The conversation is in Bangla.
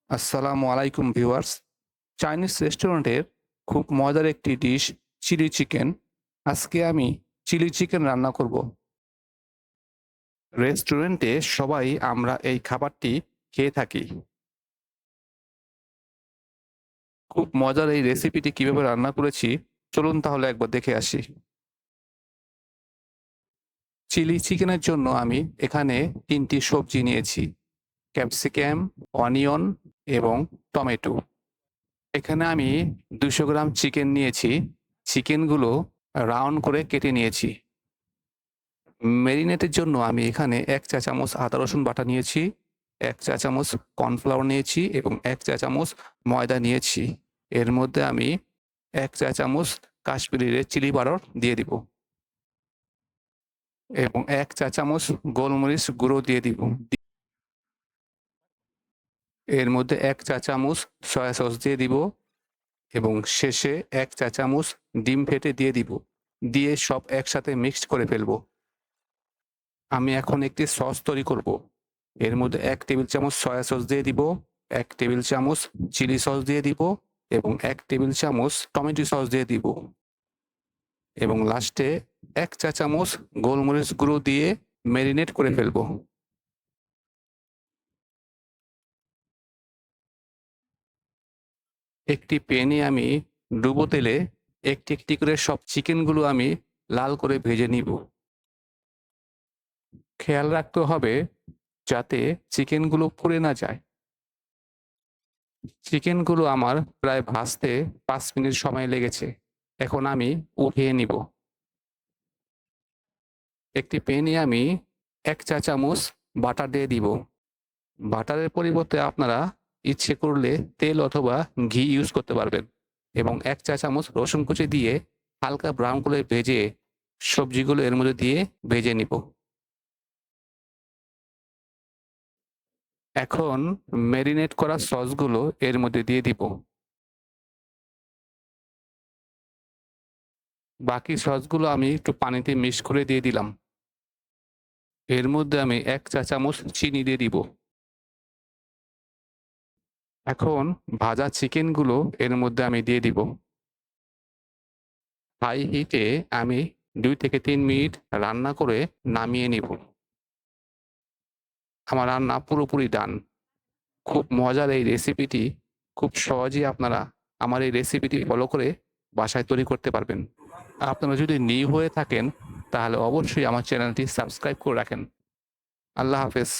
আসসালামু আলাইকুম ভিউয়ার্স। চাইনিজ রেস্টুরেন্টের খুব মজার একটি ডিশ চিলি চিকেন। আজকে আমি চিলি চিকেন রান্না করব। রেস্টুরেন্টে সবাই আমরা এই খাবারটি খেয়ে থাকি। খুব মজার এই রেসিপিটি কিভাবে রান্না করেছি চলুন তাহলে একবার দেখে আসি। চিলি চিকেনের জন্য আমি এখানে ৩টি সবজি নিয়েছি। ক্যাপসিকাম, অনিয়ন এবং টমেটো। এখানে আমি ২০০ গ্রাম চিকেন নিয়েছি। চিকেনগুলো রাউন্ড করে কেটে নিয়েছি। মেরিনেটের জন্য আমি এখানে ১ চা চামচ আদা রসুন বাটা নিয়েছি, ১ চা চামচ কর্নফ্লাওয়ার নিয়েছি এবং ১ চা চামচ ময়দা নিয়েছি। এর মধ্যে আমি ১ চা চামচ কাশ্মীরি রেড চিলি পাউডার দিয়ে দিব এবং ১ চা চামচ গোলমরিচ গুঁড়ো দিয়ে দিব। এর মধ্যে ১ চা চামচ সয়া সস দিয়ে দিব এবং শেষে ১ চা চামচ ডিম ফেটে দিয়ে দিব। দিয়ে সব একসাথে মিক্সড করে ফেলব। আমি এখন একটি সস তৈরি করব। এর মধ্যে ১ টেবিল চামচ সয়া সস দিয়ে দিব, ১ টেবিল চামচ চিলি সস দিয়ে দিব এবং ১ টেবিল চামচ টমেটো সস দিয়ে দিব এবং লাস্টে ১ চা চামচ গোলমরিচ গুঁড়ো দিয়ে মেরিনেট করে ফেলব। একটি প্যানে আমি ডুবো তেলে একটি, একটি করে সব চিকেনগুলো আমি লাল করে ভেজে নিব। খেয়াল রাখতে হবে যাতে চিকেনগুলো পুড়ে না যায়। চিকেনগুলো আমার প্রায় ভাজতে ৫ মিনিট সময় লেগেছে। এখন আমি উঠিয়ে নিব। একটি প্যানে আমি ১ চা চামচ বাটার দিয়ে দিব। বাটারের পরিবর্তে আপনারা ইচ্ছে করলে তেল অথবা ঘি ইউজ করতে পারবেন এবং ১ চা চামচ রসুন কুচি দিয়ে হালকা ব্রাউন করে ভেজে সবজিগুলো এর মধ্যে দিয়ে ভেজে নিব। এখন মেরিনেট করা সসগুলো এর মধ্যে দিয়ে দিব। বাকি সসগুলো আমি একটু পানিতে মিক্স করে দিয়ে দিলাম। এর মধ্যে আমি ১ চা চামচ চিনি দিয়ে দিব। এখন ভাজা চিকেনগুলো এর মধ্যে আমি দিয়ে দিব। হাই হিটে আমি ২ থেকে ৩ মিনিট রান্না করে নামিয়ে নিব। আমার রান্না পুরোপুরি ডান। খুব মজার এই রেসিপিটি খুব সহজেই আপনারা আমার এই রেসিপিটি ফলো করে বাসায় তৈরি করতে পারবেন। আপনারা যদি নিউ হয়ে থাকেন তাহলে অবশ্যই আমার চ্যানেলটি সাবস্ক্রাইব করে রাখেন। আল্লাহ হাফেজ।